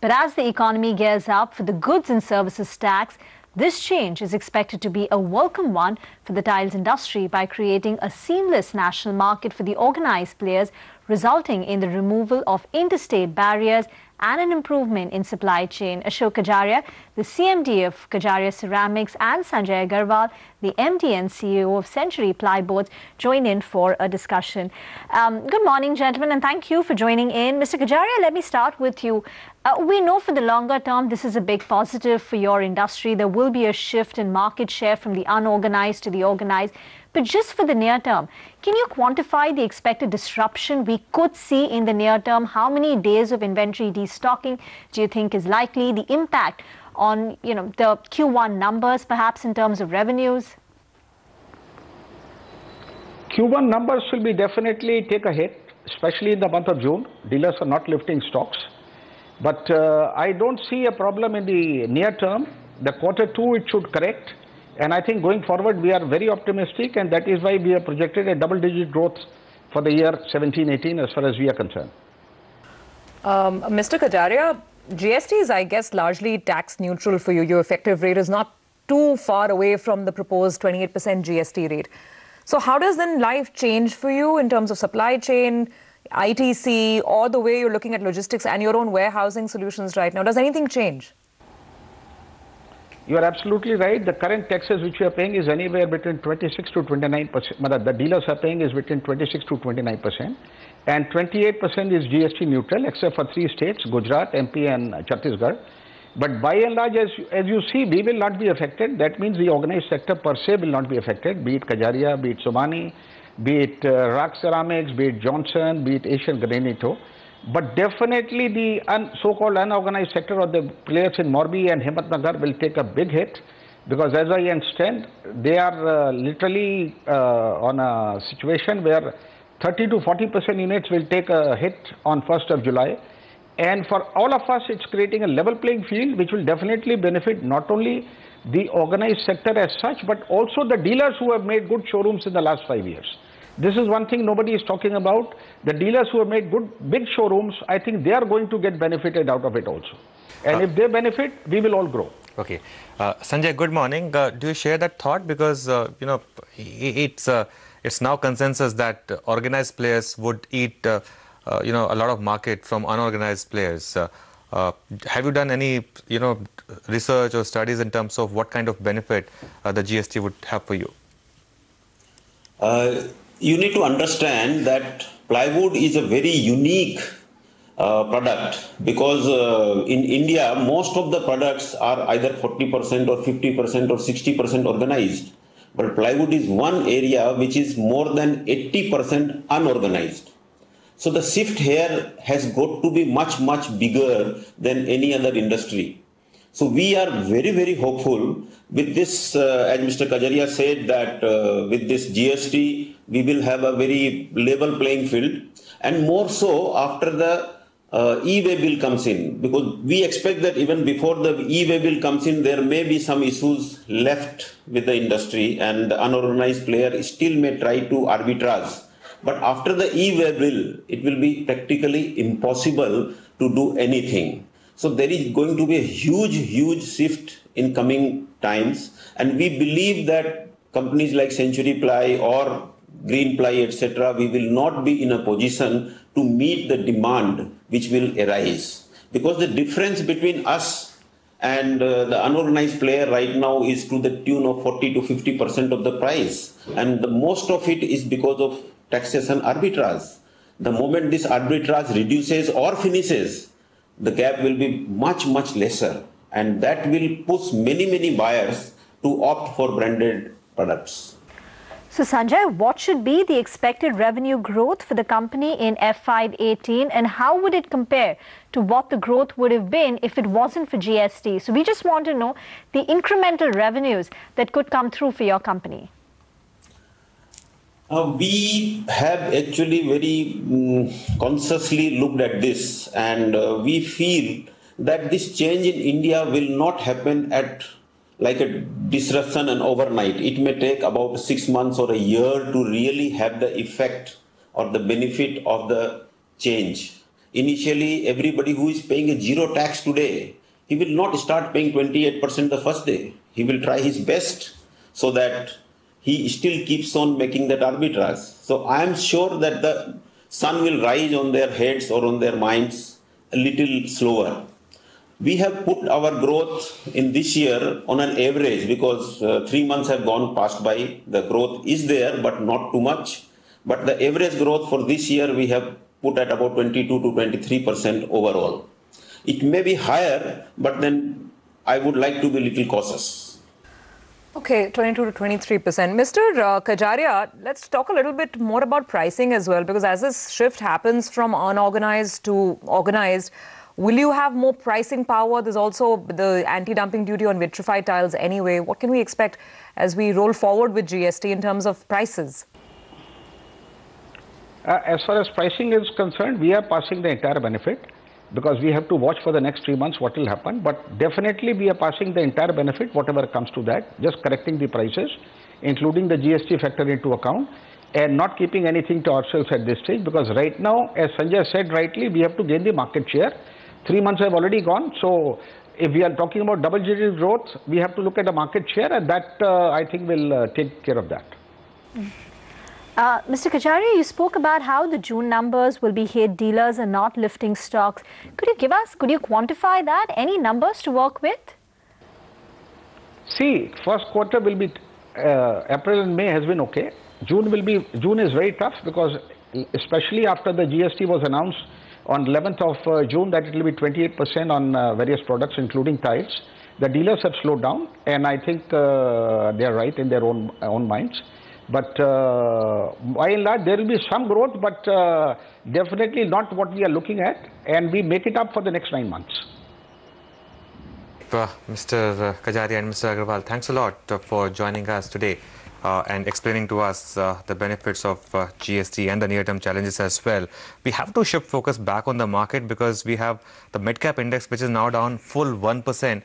But as the economy gears up for the goods and services tax, this change is expected to be a welcome one for the tiles industry by creating a seamless national market for the organized players, resulting in the removal of interstate barriers and an improvement in supply chain. Ashok Kajaria, the CMD of Kajaria Ceramics, and Sanjay Agarwal, the MD and CEO of Century Plyboards, join in for a discussion. Good morning, gentlemen, and thank you for joining in. Mr. Kajaria, let me start with you. We know for the longer term, this is a big positive for your industry. There will be a shift in market share from the unorganized to the organized. But just for the near term, can you quantify the expected disruption we could see in the near term? How many days of inventory destocking do you think is likely? The impact on, the Q1 numbers, perhaps in terms of revenues? Q1 numbers will be definitely take a hit, especially in the month of June. Dealers are not lifting stocks. But I don't see a problem in the near term. The Q2, it should correct. And I think going forward, we are very optimistic, and that is why we have projected a double-digit growth for the year 17-18 as far as we are concerned. Mr. Kajaria, GST is, I guess, largely tax neutral for you. Your effective rate is not too far away from the proposed 28% GST rate. So how does then life change for you in terms of supply chain, ITC, or the way you're looking at logistics and your own warehousing solutions right now? Does anything change? You are absolutely right. The current taxes which we are paying is anywhere between 26 to 29%. The dealers are paying is between 26 to 29%. And 28% is GST neutral, except for 3 states, Gujarat, MP and Chhattisgarh. But by and large, as you see, we will not be affected. That means the organized sector per se will not be affected, be it Kajaria, be it Somani, be it Rock Ceramics, be it Johnson, be it Asian Granito. But definitely the so-called unorganized sector or the players in Morbi and Himmatnagar will take a big hit, because as I understand, they are literally on a situation where 30 to 40% units will take a hit on 1st of July. And for all of us, it's creating a level playing field, which will definitely benefit not only the organized sector as such, but also the dealers who have made good showrooms in the last 5 years. This is one thing nobody is talking about. The dealers who have made good, big showrooms, I think they are going to get benefited out of it also. And if they benefit, we will all grow. Okay. Sanjay, good morning. Do you share that thought? Because, it's now consensus that organized players would eat, a lot of market from unorganized players. Have you done any, research or studies in terms of what kind of benefit the GST would have for you? You need to understand that plywood is a very unique product, because in India, most of the products are either 40% or 50% or 60% organized. But plywood is one area which is more than 80% unorganized. So the shift here has got to be much, much bigger than any other industry. So we are very, very hopeful with this, as Mr. Kajaria said, that with this GST, we will have a very level playing field, and more so after the e-way bill comes in, because we expect that even before the e-way bill comes in, there may be some issues left with the industry, and the unorganized player still may try to arbitrage. But after the e-way bill, it will be practically impossible to do anything. So there is going to be a huge, huge shift in coming times, and we believe that companies like Century Ply or Green Ply, etc., we will not be in a position to meet the demand which will arise. Because the difference between us and the unorganized player right now is to the tune of 40 to 50% of the price. And the most of it is because of taxation arbitrage. The moment this arbitrage reduces or finishes, the gap will be much, much lesser. And that will push many, many buyers to opt for branded products. So Sanjay, what should be the expected revenue growth for the company in FY18, and how would it compare to what the growth would have been if it wasn't for GST? So we just want to know the incremental revenues that could come through for your company. We have actually very consciously looked at this, and we feel that this change in India will not happen at like a disruption and overnight. It may take about 6 months or a year to really have the effect or the benefit of the change. initially everybody who is paying a zero tax today, he will not start paying 28% the first day. He will try his best so that he still keeps on making that arbitrage. So I am sure that the sun will rise on their heads or on their minds a little slower. We have put our growth in this year on an average because 3 months have gone past by. The growth is there, but not too much. But the average growth for this year we have put at about 22 to 23% overall. It may be higher, but then I would like to be a little cautious. Okay, 22 to 23%. Mr. Kajaria, let's talk a little bit more about pricing as well, because as this shift happens from unorganized to organized, will you have more pricing power? There's also the anti-dumping duty on vitrified tiles anyway. What can we expect as we roll forward with GST in terms of prices? As far as pricing is concerned, we are passing the entire benefit because we have to watch for the next 3 months what will happen. But definitely we are passing the entire benefit, whatever comes to that, just correcting the prices, including the GST factor into account, and not keeping anything to ourselves at this stage, because right now, as Sanjay said rightly, we have to gain the market share. 3 months have already gone, so if we are talking about double-digit growth, we have to look at the market share, and that I think will take care of that. Mr. Kajaria, you spoke about how the June numbers will be hit, dealers are not lifting stocks. Could you quantify that? Any numbers to work with? See, first quarter will be, April and May has been okay. June is very tough because especially after the GST was announced on 11th of June that it will be 28% on various products including tiles. The dealers have slowed down, and I think they are right in their own minds. But by and large, there will be some growth, but definitely not what we are looking at, and we make it up for the next 9 months. Mr. Kajaria and Mr. Agarwal, thanks a lot for joining us today and explaining to us the benefits of GST and the near-term challenges as well. We have to shift focus back on the market because we have the mid-cap index, which is now down full 1%.